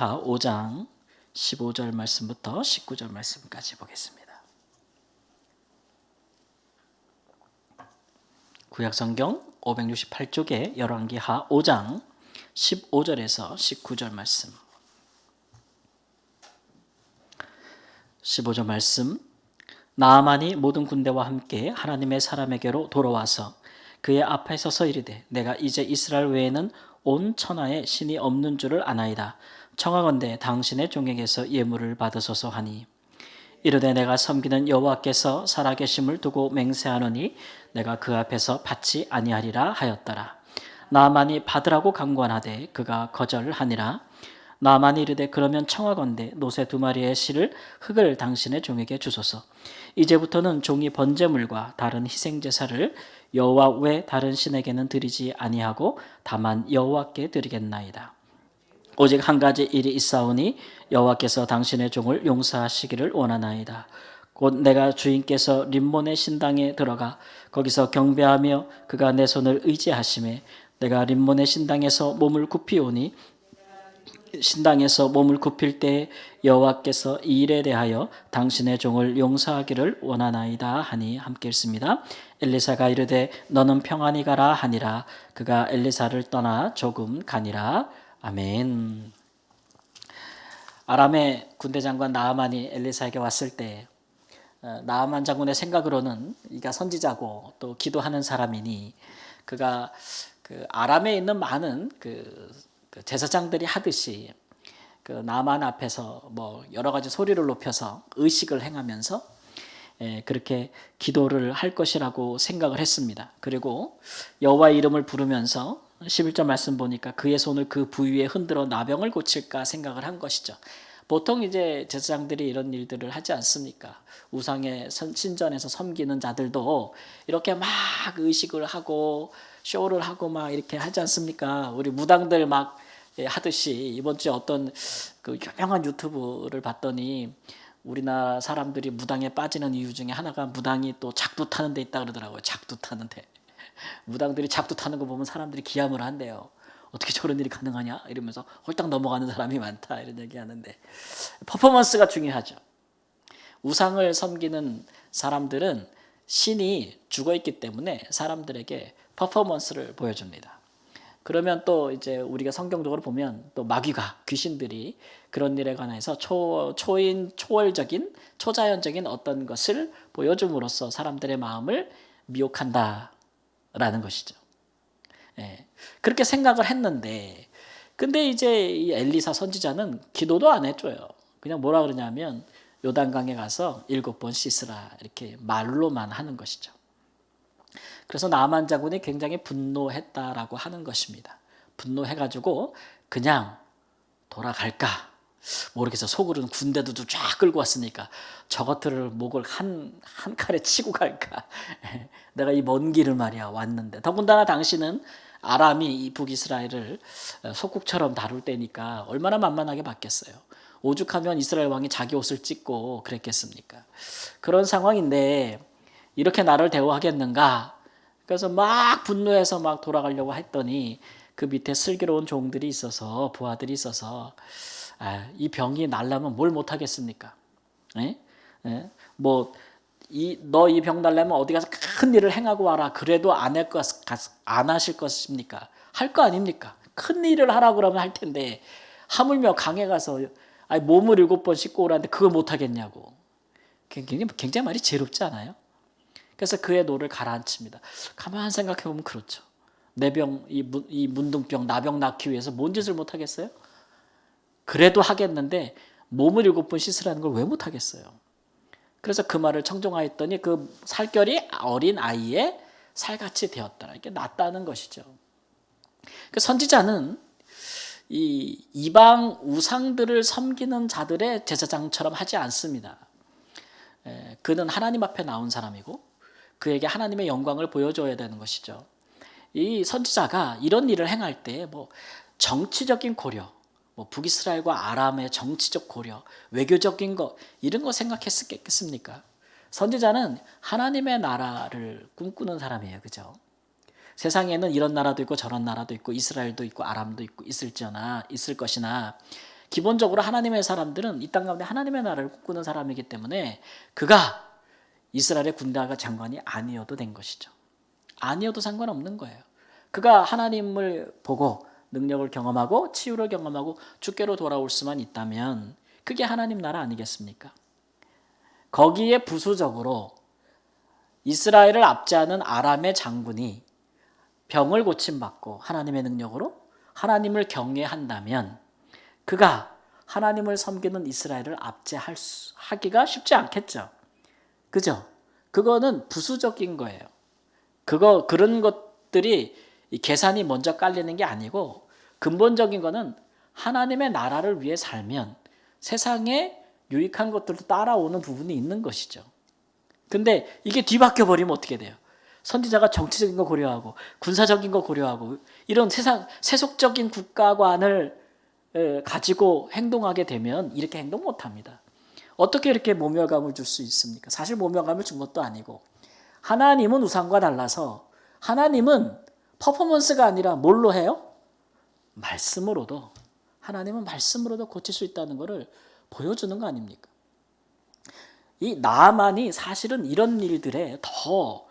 열왕기하 5장 15절 말씀부터 19절 말씀까지 보겠습니다. 구약성경 568쪽에 열왕기하 5장 15절에서 19절 말씀. 15절 말씀. 나아만이 모든 군대와 함께 하나님의 사람에게로 돌아와서 그의 앞에 서서 이르되 내가 이제 이스라엘 외에는 온 천하에 신이 없는 줄을 아나이다. 청하건대 당신의 종에게서 예물을 받으소서 하니 이르되 내가 섬기는 여호와께서 살아계심을 두고 맹세하노니 내가 그 앞에서 받지 아니하리라 하였더라. 나아만이 받으라고 강권하되 그가 거절하니라. 나아만이 이르되 그러면 청하건대 노새 2마리의 실을 흙을 당신의 종에게 주소서. 이제부터는 종이 번제물과 다른 희생제사를 여호와 외 다른 신에게는 드리지 아니하고 다만 여호와께 드리겠나이다. 오직 한 가지 일이 있사오니 여호와께서 당신의 종을 용서하시기를 원하나이다. 곧 내가 주인께서 림몬의 신당에 들어가 거기서 경배하며 그가 내 손을 의지하심에 내가 림몬의 신당에서 몸을 굽히오니 신당에서 몸을 굽힐 때 여호와께서 이 일에 대하여 당신의 종을 용서하기를 원하나이다 하니 함께 읽습니다. 엘리사가 이르되 너는 평안히 가라 하니라. 그가 엘리사를 떠나 조금 가니라. 아멘. 아람의 군대 장관 나아만이 엘리사에게 왔을 때 나아만 장군의 생각으로는 이가 선지자고 또 기도하는 사람이니 그가 그 아람에 있는 많은 그 제사장들이 하듯이 그 나아만 앞에서 뭐 여러 가지 소리를 높여서 의식을 행하면서 그렇게 기도를 할 것이라고 생각을 했습니다. 그리고 여호와의 이름을 부르면서 11절 말씀 보니까 그의 손을 그 부위에 흔들어 나병을 고칠까 생각을 한 것이죠. 보통 이제 제사장들이 이런 일들을 하지 않습니까? 우상의 신전에서 섬기는 자들도 이렇게 막 의식을 하고 쇼를 하고 막 이렇게 하지 않습니까? 우리 무당들 막 하듯이 이번 주에 어떤 그 유명한 유튜브를 봤더니 우리나라 사람들이 무당에 빠지는 이유 중에 하나가 무당이 또 작두 타는 데 있다 그러더라고요. 작두 타는데. 무당들이 작두 타는 거 보면 사람들이 기함을 한대요. 어떻게 저런 일이 가능하냐? 이러면서 홀딱 넘어가는 사람이 많다 이런 얘기 하는데 퍼포먼스가 중요하죠. 우상을 섬기는 사람들은 신이 죽어있기 때문에 사람들에게 퍼포먼스를 보여줍니다. 그러면 또 이제 우리가 성경적으로 보면 또 마귀가 귀신들이 그런 일에 관해서 초월적인 초자연적인 어떤 것을 보여줌으로써 사람들의 마음을 미혹한다라는 것이죠. 그렇게 생각을 했는데 근데 이제 이 엘리사 선지자는 기도도 안 해줘요. 그냥 뭐라 그러냐면 요단강에 가서 7번 씻으라 이렇게 말로만 하는 것이죠. 그래서 나아만 장군이 굉장히 분노했다라고 하는 것입니다. 분노해가지고 그냥 돌아갈까 모르겠어. 속으로는 군대도 쫙 끌고 왔으니까 저것들을 목을 한 칼에 치고 갈까. 내가 이 먼 길을 말이야 왔는데 더군다나 당신은 아람이 이 북이스라엘을 속국처럼 다룰 때니까 얼마나 만만하게 봤겠어요. 오죽하면 이스라엘 왕이 자기 옷을 찢고 그랬겠습니까. 그런 상황인데 이렇게 나를 대우하겠는가. 그래서 막 분노해서 막 돌아가려고 했더니 그 밑에 슬기로운 종들이 있어서 부하들이 있어서 이 병이 날라면 뭘 못하겠습니까? 뭐 너 이 병 날려면 어디 가서 큰 일을 행하고 와라. 그래도 안 하실 것입니까? 할 거 아닙니까? 큰 일을 하라고 그러면 할 텐데 하물며 강에 가서 몸을 7번 씻고 오라는데 그걸 못하겠냐고. 굉장히 말이 지혜롭지 않아요? 그래서 그의 노를 가라앉힙니다. 가만 생각해 보면 그렇죠. 이 문둥병 나병 낳기 위해서 뭔 짓을 못하겠어요? 그래도 하겠는데 몸을 7번 씻으라는 걸 왜 못하겠어요? 그래서 그 말을 청종하였더니 그 살결이 어린 아이의 살같이 되었더라. 이렇게 낫다는 것이죠. 그 선지자는 이 이방 우상들을 섬기는 자들의 제사장처럼 하지 않습니다. 그는 하나님 앞에 나온 사람이고 그에게 하나님의 영광을 보여줘야 되는 것이죠. 이 선지자가 이런 일을 행할 때 뭐 정치적인 고려, 뭐 북이스라엘과 아람의 정치적 고려, 외교적인 거 이런 거 생각했겠습니까? 선지자는 하나님의 나라를 꿈꾸는 사람이에요, 그죠? 세상에는 이런 나라도 있고 저런 나라도 있고 이스라엘도 있고 아람도 있고 있을 것이나 기본적으로 하나님의 사람들은 이 땅 가운데 하나님의 나라를 꿈꾸는 사람이기 때문에 그가 이스라엘의 군대가 장관이 아니어도 된 것이죠. 아니어도 상관없는 거예요. 그가 하나님을 보고 능력을 경험하고 치유를 경험하고 주께로 돌아올 수만 있다면 그게 하나님 나라 아니겠습니까? 거기에 부수적으로 이스라엘을 압제하는 아람의 장군이 병을 고침받고 하나님의 능력으로 하나님을 경외한다면 그가 하나님을 섬기는 이스라엘을 압제하기가 쉽지 않겠죠. 그죠? 그거는 부수적인 거예요. 그런 것들이 계산이 먼저 깔리는 게 아니고 근본적인 거는 하나님의 나라를 위해 살면 세상에 유익한 것들도 따라오는 부분이 있는 것이죠. 근데 이게 뒤바뀌어 버리면 어떻게 돼요? 선지자가 정치적인 거 고려하고 군사적인 거 고려하고 이런 세속적인 국가관을 가지고 행동하게 되면 이렇게 행동 못합니다. 어떻게 이렇게 모멸감을 줄 수 있습니까? 사실 모멸감을 준 것도 아니고 하나님은 우상과 달라서 하나님은 퍼포먼스가 아니라 뭘로 해요? 말씀으로도 하나님은 말씀으로도 고칠 수 있다는 것을 보여주는 거 아닙니까? 이 나아만이 사실은 이런 일들에 더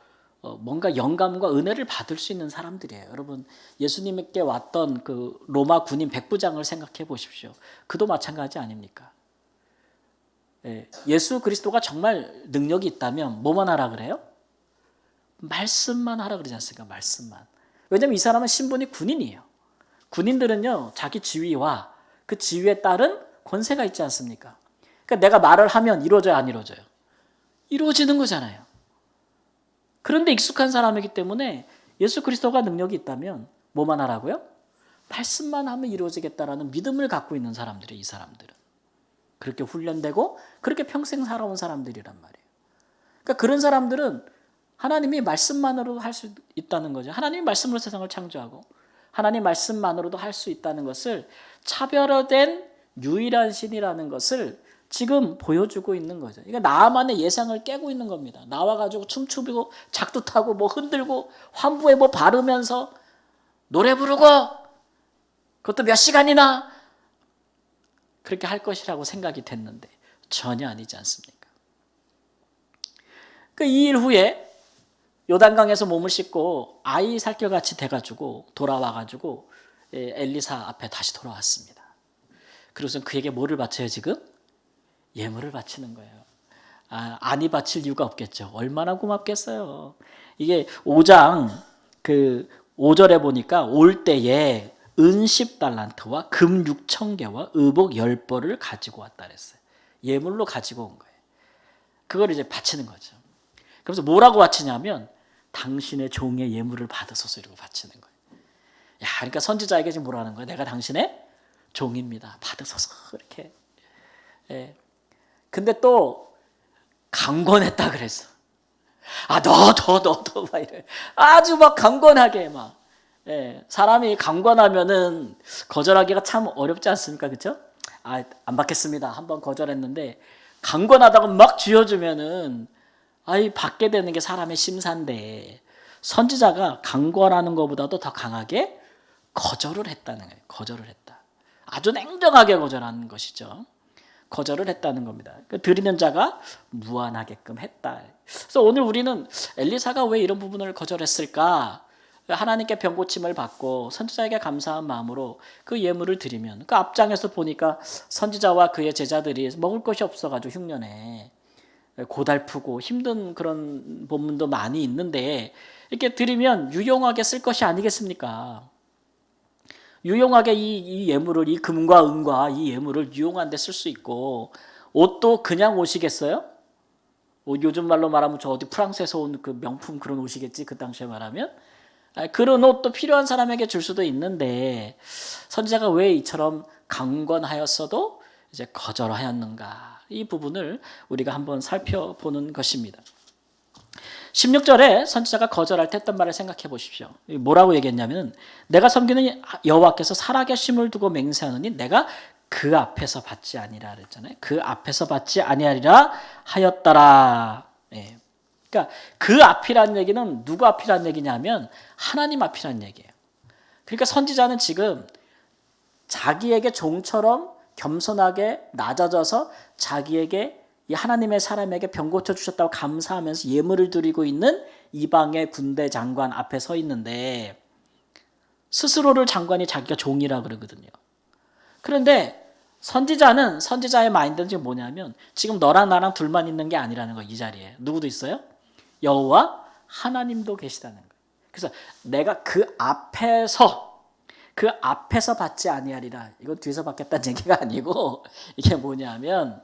뭔가 영감과 은혜를 받을 수 있는 사람들이에요. 여러분 예수님께 왔던 그 로마 군인 백부장을 생각해 보십시오. 그도 마찬가지 아닙니까? 예수 그리스도가 정말 능력이 있다면 뭐만 하라 그래요? 말씀만 하라 그러지 않습니까? 말씀만. 왜냐하면 이 사람은 신분이 군인이에요. 군인들은요 자기 지위와 그 지위에 따른 권세가 있지 않습니까? 그러니까 내가 말을 하면 이루어져요, 안 이루어져요? 이루어지는 거잖아요. 그런데 익숙한 사람이기 때문에 예수 그리스도가 능력이 있다면 뭐만 하라고요? 말씀만 하면 이루어지겠다라는 믿음을 갖고 있는 사람들이에요. 이 사람들은. 그렇게 훈련되고 그렇게 평생 살아온 사람들이란 말이에요. 그러니까 그런 사람들은 하나님이 말씀만으로도 할 수 있다는 거죠. 하나님이 말씀으로 세상을 창조하고 하나님 말씀만으로도 할 수 있다는 것을 차별화된 유일한 신이라는 것을 지금 보여주고 있는 거죠. 그러니까 나만의 예상을 깨고 있는 겁니다. 나와가지고 춤추고 작두 타고 뭐 흔들고 환부에 뭐 바르면서 노래 부르고 그것도 몇 시간이나 그렇게 할 것이라고 생각이 됐는데 전혀 아니지 않습니까? 그 2일 후에 요단강에서 몸을 씻고 아이 살결같이 돼가지고 돌아와가지고 엘리사 앞에 다시 돌아왔습니다. 그래서 그에게 뭐를 바쳐요 지금? 예물을 바치는 거예요. 아니 바칠 이유가 없겠죠. 얼마나 고맙겠어요. 이게 5장 그 5절에 보니까 올 때에 은 10달란트와 금 6,000개와 의복 10벌을 가지고 왔다 그랬어요. 예물로 가지고 온 거예요. 그걸 이제 바치는 거죠. 그래서 뭐라고 바치냐면 당신의 종의 예물을 받으소서 이러고 바치는 거예요. 야, 그러니까 선지자에게 지금 뭐라는 거예요? 내가 당신의 종입니다. 받으소서 이렇게. 예. 근데 또 강권했다 그랬어. 너 막 이래. 아주 막 강권하게 막. 예. 사람이 강권하면은 거절하기가 참 어렵지 않습니까, 그렇죠? 안 받겠습니다. 한번 거절했는데 강권하다가 막 쥐어주면은 받게 되는 게 사람의 심사인데 선지자가 강권하는 것보다도 더 강하게 거절을 했다는 거예요. 거절을 했다. 아주 냉정하게 거절하는 것이죠. 거절을 했다는 겁니다. 드리는 자가 무한하게끔 했다. 그래서 오늘 우리는 엘리사가 왜 이런 부분을 거절했을까? 하나님께 병고침을 받고 선지자에게 감사한 마음으로 그 예물을 드리면 그 앞장에서 보니까 선지자와 그의 제자들이 먹을 것이 없어가지고 흉년에 고달프고 힘든 그런 본문도 많이 있는데 이렇게 드리면 유용하게 쓸 것이 아니겠습니까? 유용하게 이 예물을 이 금과 은과 이 예물을 유용한 데 쓸 수 있고 옷도 그냥 옷이겠어요? 요즘 말로 말하면 저 어디 프랑스에서 온 그 명품 그런 옷이겠지 그 당시에 말하면 그런 옷도 필요한 사람에게 줄 수도 있는데 선지자가 왜 이처럼 강권하였어도 이제 거절하였는가 이 부분을 우리가 한번 살펴보는 것입니다. 16절에 선지자가 거절할 때 했던 말을 생각해 보십시오. 뭐라고 얘기했냐면 내가 섬기는 여호와께서 살아계심을 두고 맹세하노니 내가 그 앞에서 받지 아니라 그랬잖아요. 그 앞에서 받지 아니하리라 하였더라. 예. 그러니까 그 앞이라는 얘기는 누구 앞이라는 얘기냐면 하나님 앞이라는 얘기예요. 그러니까 선지자는 지금 자기에게 종처럼 겸손하게 낮아져서 자기에게 이 하나님의 사람에게 병 고쳐 주셨다고 감사하면서 예물을 드리고 있는 이방의 군대 장관 앞에 서 있는데 스스로를 장관이 자기가 종이라 그러거든요. 그런데 선지자의 마인드는 지금 뭐냐면 지금 너랑 나랑 둘만 있는 게 아니라는 거, 이 자리에. 누구도 있어요? 여호와 하나님도 계시다는 거예요. 그래서 내가 그 앞에서 받지 아니하리라. 이건 뒤에서 받겠다는 얘기가 아니고 이게 뭐냐면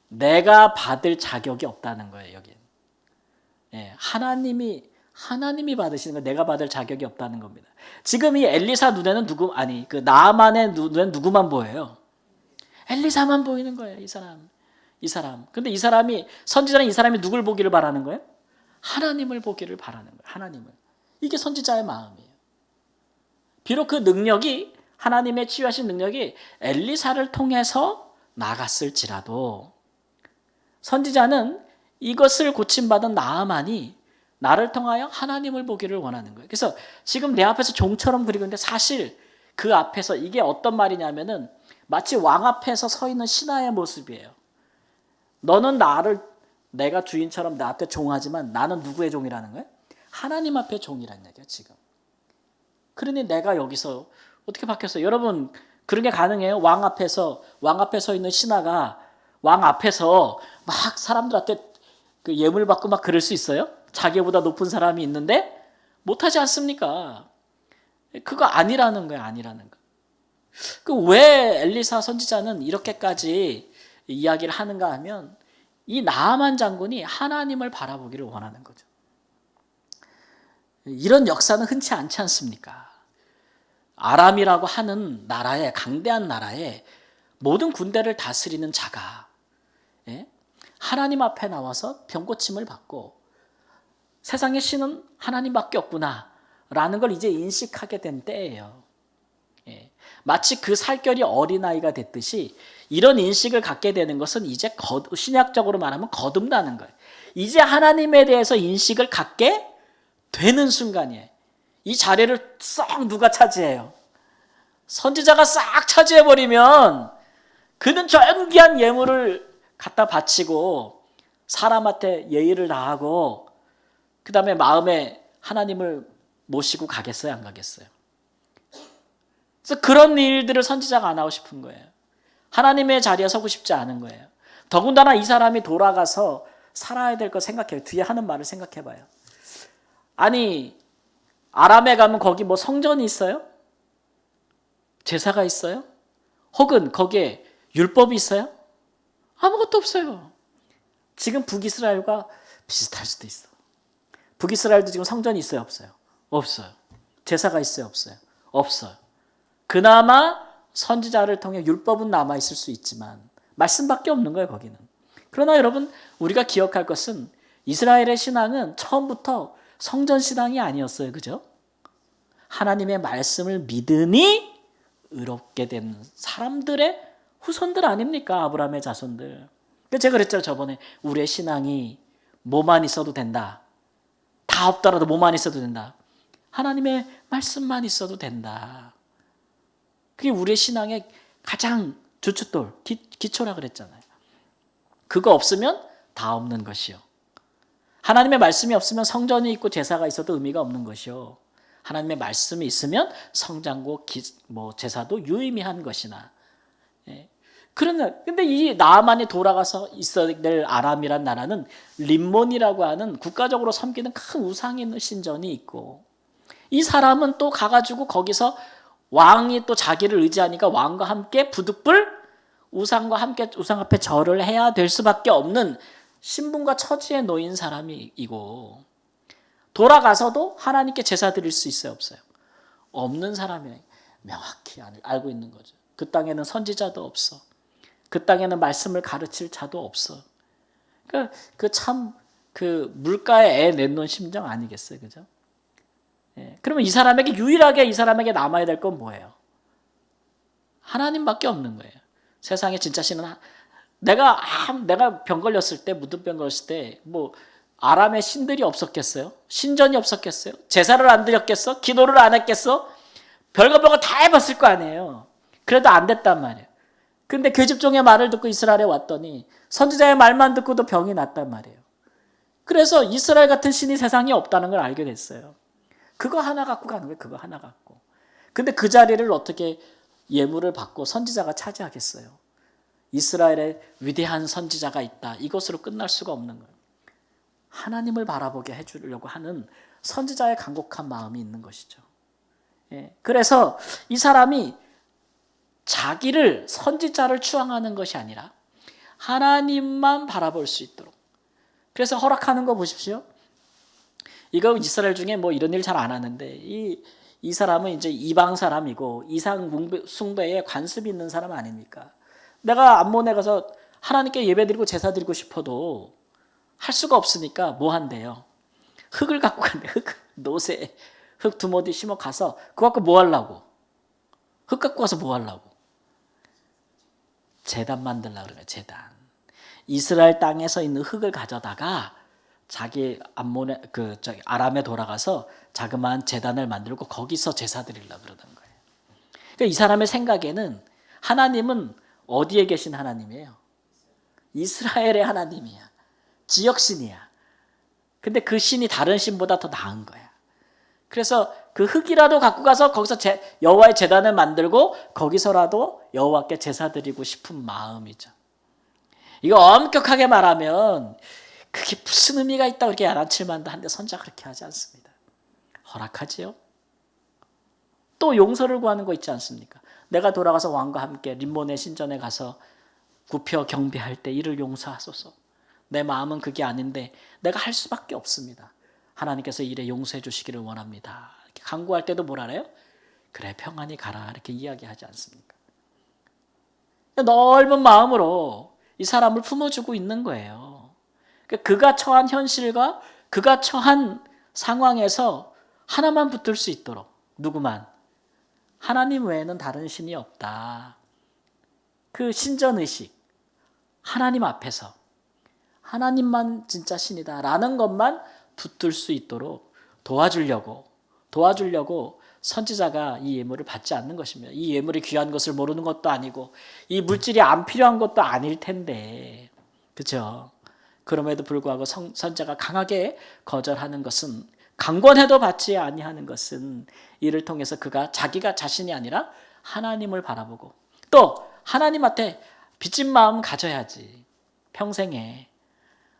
내가 받을 자격이 없다는 거예요, 여기. 예, 하나님이 받으시는 거, 내가 받을 자격이 없다는 겁니다. 지금 이 엘리사 눈에는 그 나아만의 눈에는 누구만 보여요? 엘리사만 보이는 거예요, 이 사람. 근데 선지자는 이 사람이 누굴 보기를 바라는 거예요? 하나님을 보기를 바라는 거예요, 하나님을. 이게 선지자의 마음이에요. 비록 그 능력이, 하나님의 치유하신 능력이 엘리사를 통해서 나갔을지라도 선지자는 이것을 고침받은 나아만이 나를 통하여 하나님을 보기를 원하는 거예요. 그래서 지금 내 앞에서 종처럼 그리고 있는데 사실 그 앞에서 이게 어떤 말이냐면은 마치 왕 앞에서 서 있는 신하의 모습이에요. 너는 내가 주인처럼 나한테 종하지만 나는 누구의 종이라는 거예요? 하나님 앞에 종이라는 얘기예요, 지금. 그러니 내가 여기서 어떻게 바뀌었어요? 여러분, 그런 게 가능해요? 왕 앞에 서 있는 신하가 왕 앞에서 막 사람들한테 그 예물 받고 막 그럴 수 있어요? 자기보다 높은 사람이 있는데 못하지 않습니까? 그거 아니라는 거예요, 아니라는 거. 왜 엘리사 선지자는 이렇게까지 이야기를 하는가 하면 이 나아만 장군이 하나님을 바라보기를 원하는 거죠. 이런 역사는 흔치 않지 않습니까? 아람이라고 하는 나라에, 강대한 나라에 모든 군대를 다스리는 자가 하나님 앞에 나와서 병고침을 받고 세상의 신은 하나님밖에 없구나 라는 걸 이제 인식하게 된 때예요. 마치 그 살결이 어린아이가 됐듯이 이런 인식을 갖게 되는 것은 이제 신약적으로 말하면 거듭나는 거예요. 이제 하나님에 대해서 인식을 갖게 되는 순간이에요. 이 자리를 싹 누가 차지해요? 선지자가 싹 차지해버리면 그는 존귀한 예물을 갖다 바치고 사람한테 예의를 다하고 그 다음에 마음에 하나님을 모시고 가겠어요? 안 가겠어요? 그래서 그런 일들을 선지자가 안 하고 싶은 거예요. 하나님의 자리에 서고 싶지 않은 거예요. 더군다나 이 사람이 돌아가서 살아야 될 거 생각해요. 뒤에 하는 말을 생각해봐요. 아니, 아람에 가면 거기 뭐 성전이 있어요? 제사가 있어요? 혹은 거기에 율법이 있어요? 아무것도 없어요. 지금 북이스라엘과 비슷할 수도 있어. 북이스라엘도 지금 성전이 있어요? 없어요? 없어요. 제사가 있어요? 없어요? 없어요. 그나마 선지자를 통해 율법은 남아있을 수 있지만 말씀밖에 없는 거예요, 거기는. 그러나 여러분, 우리가 기억할 것은 이스라엘의 신앙은 처음부터 성전 신앙이 아니었어요. 그죠? 하나님의 말씀을 믿으니 의롭게 된 사람들의 후손들 아닙니까? 아브라함의 자손들. 제가 그랬죠, 저번에. 우리의 신앙이 뭐만 있어도 된다. 다 없더라도 뭐만 있어도 된다. 하나님의 말씀만 있어도 된다. 그게 우리의 신앙의 가장 주춧돌, 기초라 그랬잖아요. 그거 없으면 다 없는 것이요. 하나님의 말씀이 없으면 성전이 있고 제사가 있어도 의미가 없는 것이요. 하나님의 말씀이 있으면 성장고 제사도 유의미한 것이나. 근데 이 나아만이 돌아가서 있어야 될 아람이란 나라는 림몬이라고 하는 국가적으로 섬기는 큰 우상이 있는 신전이 있고 이 사람은 또 가가지고 거기서 왕이 또 자기를 의지하니까 왕과 함께 부득불 우상과 함께 우상 앞에 절을 해야 될 수밖에 없는 신분과 처지에 놓인 사람이고 돌아가서도 하나님께 제사 드릴 수 있어요? 없어요? 없는 사람이 명확히 알고 있는 거죠. 그 땅에는 선지자도 없어. 그 땅에는 말씀을 가르칠 자도 없어. 그러니까 그 물가에 애 내놓은 심정 아니겠어요? 그죠? 그러면 이 사람에게 남아야 될 건 뭐예요? 하나님밖에 없는 거예요. 세상에 진짜 신은 내가 병 걸렸을 때, 무든병 걸렸을 때 뭐 아람의 신들이 없었겠어요? 신전이 없었겠어요? 제사를 안 드렸겠어? 기도를 안 했겠어? 별거 다 해봤을 거 아니에요. 그래도 안 됐단 말이에요. 근데 계집종의 말을 듣고 이스라엘에 왔더니 선지자의 말만 듣고도 병이 났단 말이에요. 그래서 이스라엘 같은 신이 세상에 없다는 걸 알게 됐어요. 그거 하나 갖고 가는 거예요. 그거 하나 갖고. 근데 그 자리를 어떻게 예물을 받고 선지자가 차지하겠어요. 이스라엘에 위대한 선지자가 있다. 이것으로 끝날 수가 없는 거예요. 하나님을 바라보게 해주려고 하는 선지자의 간곡한 마음이 있는 것이죠. 그래서 이 사람이 자기를 선지자를 추앙하는 것이 아니라 하나님만 바라볼 수 있도록. 그래서 허락하는 거 보십시오. 이거 이스라엘 중에 뭐 이런 일 잘 안 하는데 이 사람은 이제 이방 사람이고 이상 숭배에 관습이 있는 사람 아닙니까? 내가 암몬에 가서 하나님께 예배드리고 제사 드리고 싶어도 할 수가 없으니까 뭐 한대요? 흙을 갖고 간대. 흙, 노새, 흙 두머리 심어 가서 그거 갖고 뭐 하려고? 흙 갖고 와서 뭐 하려고? 제단 만들려고 그래요. 제단. 이스라엘 땅에서 있는 흙을 가져다가 자기 암몬에 아람에 돌아가서 자그마한 제단을 만들고 거기서 제사 드리려고 그러던 거예요. 그러니까 이 사람의 생각에는 하나님은 어디에 계신 하나님이에요? 이스라엘의 하나님이야. 지역신이야. 근데 그 신이 다른 신보다 더 나은 거야. 그래서 그 흙이라도 갖고 가서 거기서 여호와의 제단을 만들고 거기서라도 여호와께 제사 드리고 싶은 마음이죠. 이거 엄격하게 말하면 그게 무슨 의미가 있다고 이렇게 야단칠만도 한데 선지자가 그렇게 하지 않습니다. 허락하지요. 또 용서를 구하는 거 있지 않습니까? 내가 돌아가서 왕과 함께 림몬의 신전에 가서 굽혀 경배할 때 이를 용서하소서. 내 마음은 그게 아닌데 내가 할 수밖에 없습니다. 하나님께서 이래 용서해 주시기를 원합니다. 이렇게 간구할 때도 뭐라 그래요? 그래 평안히 가라 이렇게 이야기하지 않습니까? 넓은 마음으로 이 사람을 품어주고 있는 거예요. 그가 처한 현실과 그가 처한 상황에서 하나만 붙들 수 있도록 누구만? 하나님 외에는 다른 신이 없다. 그 신전의식, 하나님 앞에서 하나님만 진짜 신이다라는 것만 붙들 수 있도록 도와주려고 선지자가 이 예물을 받지 않는 것입니다. 이 예물이 귀한 것을 모르는 것도 아니고 이 물질이 안 필요한 것도 아닐 텐데 그렇죠? 그럼에도 불구하고 선지자가 강하게 거절하는 것은 강권해도 받지 아니하는 것은 이를 통해서 그가 자기가 자신이 아니라 하나님을 바라보고 또 하나님한테 빚진 마음 가져야지. 평생에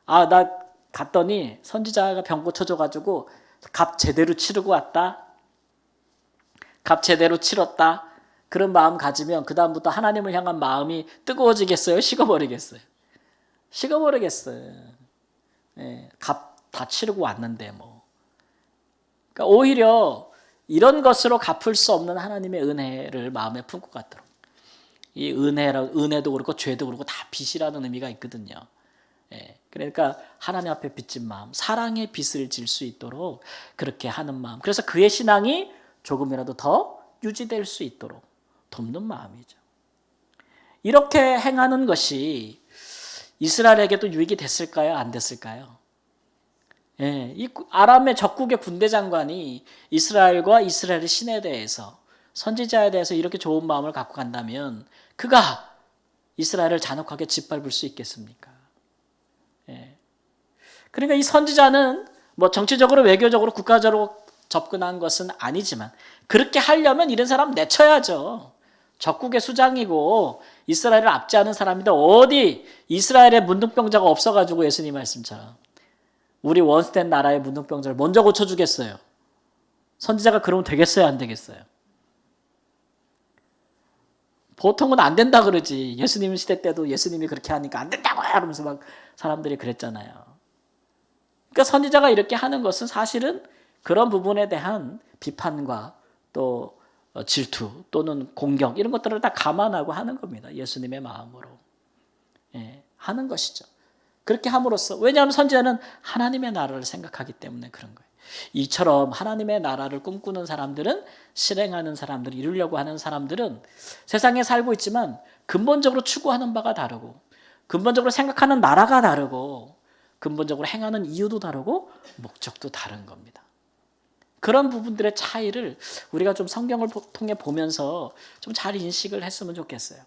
나 갔더니 선지자가 병 고쳐줘가지고 값 제대로 치르고 왔다. 값 제대로 치렀다. 그런 마음 가지면 그 다음부터 하나님을 향한 마음이 뜨거워지겠어요? 식어버리겠어요? 식어버리겠어요. 값 다 치르고 왔는데 뭐. 그러니까 오히려 이런 것으로 갚을 수 없는 하나님의 은혜를 마음에 품고 갔도록. 이 은혜도 그렇고 죄도 그렇고 다 빚이라는 의미가 있거든요. 그러니까 하나님 앞에 빚진 마음, 사랑의 빚을 질 수 있도록 그렇게 하는 마음. 그래서 그의 신앙이 조금이라도 더 유지될 수 있도록 돕는 마음이죠. 이렇게 행하는 것이 이스라엘에게도 유익이 됐을까요? 안 됐을까요? 이 아람의 적국의 군대 장관이 이스라엘과 이스라엘의 신에 대해서 선지자에 대해서 이렇게 좋은 마음을 갖고 간다면 그가 이스라엘을 잔혹하게 짓밟을 수 있겠습니까? 그러니까 이 선지자는 뭐 정치적으로 외교적으로 국가적으로 접근한 것은 아니지만 그렇게 하려면 이런 사람 내쳐야죠. 적국의 수장이고 이스라엘을 압제하는 사람인데 어디 이스라엘에 문둥병자가 없어가지고 예수님 말씀처럼 우리 원수된 나라의 문둥병자를 먼저 고쳐주겠어요. 선지자가 그러면 되겠어요? 안 되겠어요? 보통은 안 된다 그러지. 예수님 시대 때도 예수님이 그렇게 하니까 안 된다고 하면서 막 사람들이 그랬잖아요. 그러니까 선지자가 이렇게 하는 것은 사실은 그런 부분에 대한 비판과 또 질투 또는 공격 이런 것들을 다 감안하고 하는 겁니다. 예수님의 마음으로. 하는 것이죠. 그렇게 함으로써 왜냐하면 선지자는 하나님의 나라를 생각하기 때문에 그런 거예요. 이처럼 하나님의 나라를 꿈꾸는 사람들은 실행하는 사람들, 이루려고 하는 사람들은 세상에 살고 있지만 근본적으로 추구하는 바가 다르고 근본적으로 생각하는 나라가 다르고 근본적으로 행하는 이유도 다르고 목적도 다른 겁니다. 그런 부분들의 차이를 우리가 좀 성경을 통해 보면서 좀 잘 인식을 했으면 좋겠어요.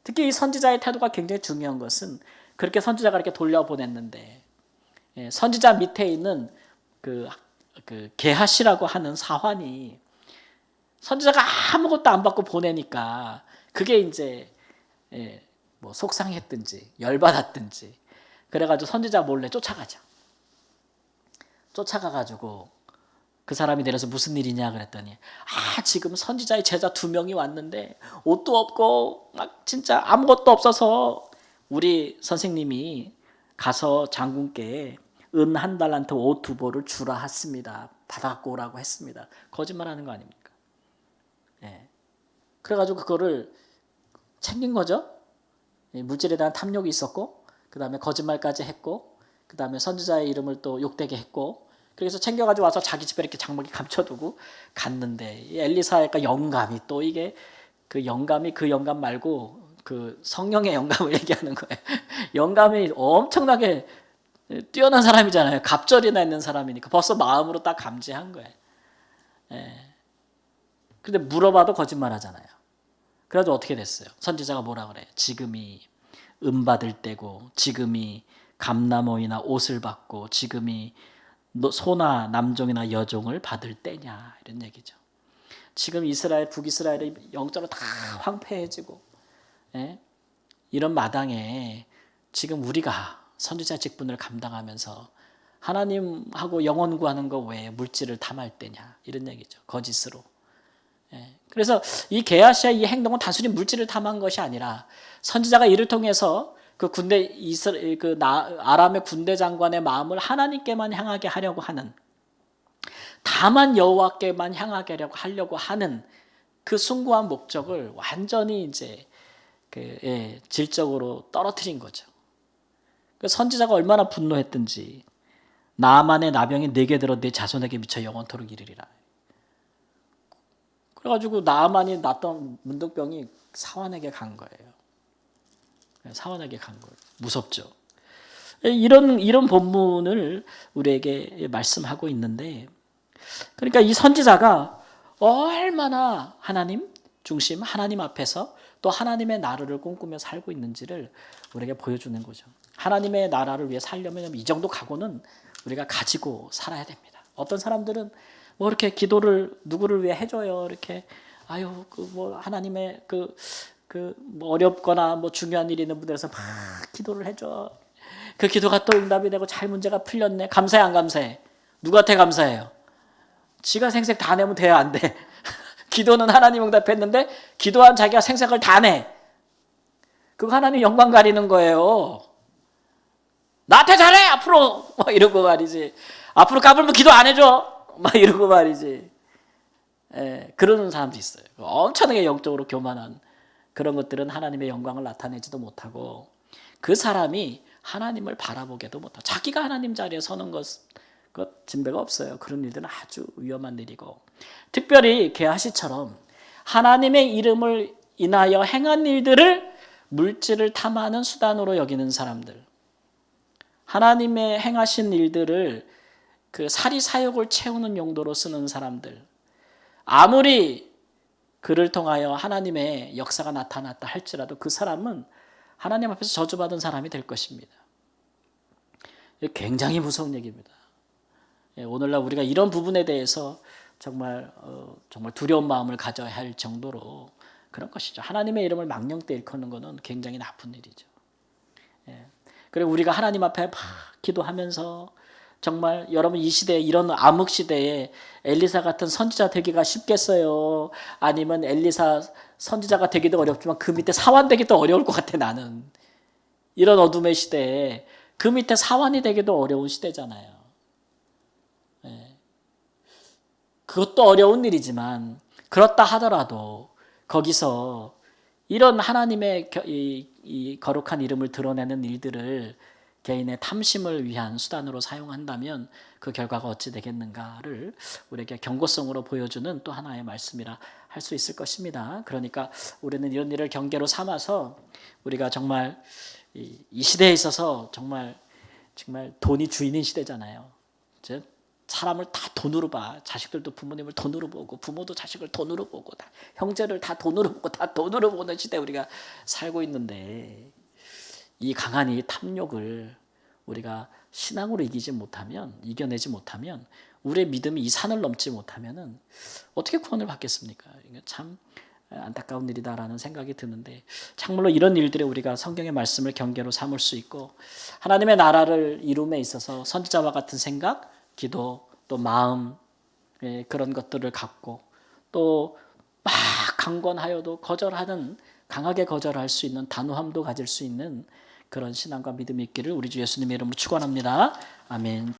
특히 이 선지자의 태도가 굉장히 중요한 것은 그렇게 선지자가 이렇게 돌려보냈는데 선지자 밑에 있는 그 게하시라고 하는 사환이 선지자가 아무것도 안 받고 보내니까 그게 이제 뭐 속상했든지 열받았든지 그래가지고 선지자 몰래 쫓아가죠. 쫓아가가지고 그 사람이 내려서 무슨 일이냐 그랬더니 지금 선지자의 제자 2명이 왔는데 옷도 없고 막 진짜 아무것도 없어서 우리 선생님이 가서 장군께 은 1달란트 옷 2벌을 주라 했습니다. 받아갖고 오라고 했습니다. 거짓말하는 거 아닙니까? 그래가지고 그거를 챙긴 거죠. 물질에 대한 탐욕이 있었고 그 다음에 거짓말까지 했고 그 다음에 선지자의 이름을 또 욕되게 했고 그래서 챙겨가지고 와서 자기 집에 이렇게 장막에 감춰두고 갔는데 엘리사가 영감이 또 이게 그 영감 말고 그 성령의 영감을 얘기하는 거예요. 영감이 엄청나게 뛰어난 사람이잖아요. 갑절이나 있는 사람이니까 벌써 마음으로 딱 감지한 거예요. 근데 물어봐도 거짓말하잖아요. 그래가지고 어떻게 됐어요? 선지자가 뭐라 그래요? 지금이 받을 때고 지금이 감나무이나 옷을 받고 지금이 소나 남종이나 여종을 받을 때냐 이런 얘기죠. 지금 북이스라엘이 영적으로 다 황폐해지고 이런 마당에 지금 우리가 선지자 직분을 감당하면서 하나님하고 영혼 구하는 거 외에 물질을 탐할 때냐 이런 얘기죠. 거짓으로. 그래서 이 게하시아의 이 행동은 단순히 물질을 탐한 것이 아니라 선지자가 이를 통해서 아람의 군대 장관의 마음을 하나님께만 향하게 하려고 하는 다만 여호와께만 향하게 하려고 하는 그 숭고한 목적을 완전히 이제 질적으로 떨어뜨린 거죠. 그 선지자가 얼마나 분노했든지 나만의 나병이 내게 들어 내 자손에게 미쳐 영원토록 이르리라. 그래가지고 나만이 났던 문둥병이 사환에게 간 거예요. 사환에게 간 거예요. 무섭죠. 이런 본문을 우리에게 말씀하고 있는데, 그러니까 이 선지자가 얼마나 하나님 중심, 하나님 앞에서 또 하나님의 나라를 꿈꾸며 살고 있는지를 우리에게 보여주는 거죠. 하나님의 나라를 위해 살려면 이 정도 각오는 우리가 가지고 살아야 됩니다. 어떤 사람들은 뭐 이렇게 기도를 누구를 위해 해줘요. 이렇게 하나님의 뭐 어렵거나 뭐 중요한 일이 있는 분들에서 막 기도를 해줘. 그 기도가 또 응답이 되고 잘 문제가 풀렸네. 감사해 안 감사해? 누구한테 감사해요? 지가 생색 다 내면 돼야 안 돼. 기도는 하나님 응답했는데 기도한 자기가 생색을 다 내. 그거 하나님 영광 가리는 거예요. 나한테 잘해 앞으로 막 이러고 말이지. 앞으로 까불면 기도 안 해줘. 막 이러고 말이지. 그러는 사람도 있어요. 엄청나게 영적으로 교만한 그런 것들은 하나님의 영광을 나타내지도 못하고 그 사람이 하나님을 바라보게도 못하고 자기가 하나님 자리에 서는 것 진배가 없어요. 그런 일들은 아주 위험한 일이고 특별히 게하시처럼 하나님의 이름을 인하여 행한 일들을 물질을 탐하는 수단으로 여기는 사람들, 하나님의 행하신 일들을 그 사리사욕을 채우는 용도로 쓰는 사람들, 아무리 그를 통하여 하나님의 역사가 나타났다 할지라도 그 사람은 하나님 앞에서 저주받은 사람이 될 것입니다. 굉장히 무서운 얘기입니다. 오늘날 우리가 이런 부분에 대해서 정말 두려운 마음을 가져야 할 정도로 그런 것이죠. 하나님의 이름을 망령되 일컫는 것은 굉장히 나쁜 일이죠. 그리고 우리가 하나님 앞에 막 기도하면서 정말 여러분 이 시대에 이런 암흑 시대에 엘리사 같은 선지자 되기가 쉽겠어요? 아니면 엘리사 선지자가 되기도 어렵지만 그 밑에 사환 되기도 어려울 것 같아 나는. 이런 어둠의 시대에 그 밑에 사환이 되기도 어려운 시대잖아요. 그것도 어려운 일이지만 그렇다 하더라도 거기서 이런 하나님의 이 거룩한 이름을 드러내는 일들을 개인의 탐심을 위한 수단으로 사용한다면 그 결과가 어찌 되겠는가를 우리에게 경고성으로 보여주는 또 하나의 말씀이라 할 수 있을 것입니다. 그러니까 우리는 이런 일을 경계로 삼아서 우리가 정말 이 시대에 있어서 정말 돈이 주인인 시대잖아요. 즉 사람을 다 돈으로 봐. 자식들도 부모님을 돈으로 보고 부모도 자식을 돈으로 보고 다 형제를 다 돈으로 보고 다 돈으로 보는 시대에 우리가 살고 있는데 이 강한 이 탐욕을 우리가 신앙으로 이겨내지 못하면 우리의 믿음이 이 산을 넘지 못하면은 어떻게 구원을 받겠습니까? 이게 참 안타까운 일이다라는 생각이 드는데 참물로 이런 일들에 우리가 성경의 말씀을 경계로 삼을 수 있고 하나님의 나라를 이룸에 있어서 선지자와 같은 생각, 기도, 또 마음 그런 것들을 갖고 또 막 강권하여도 강하게 거절할 수 있는 단호함도 가질 수 있는 그런 신앙과 믿음이 있기를 우리 주 예수님의 이름으로 축원합니다. 아멘.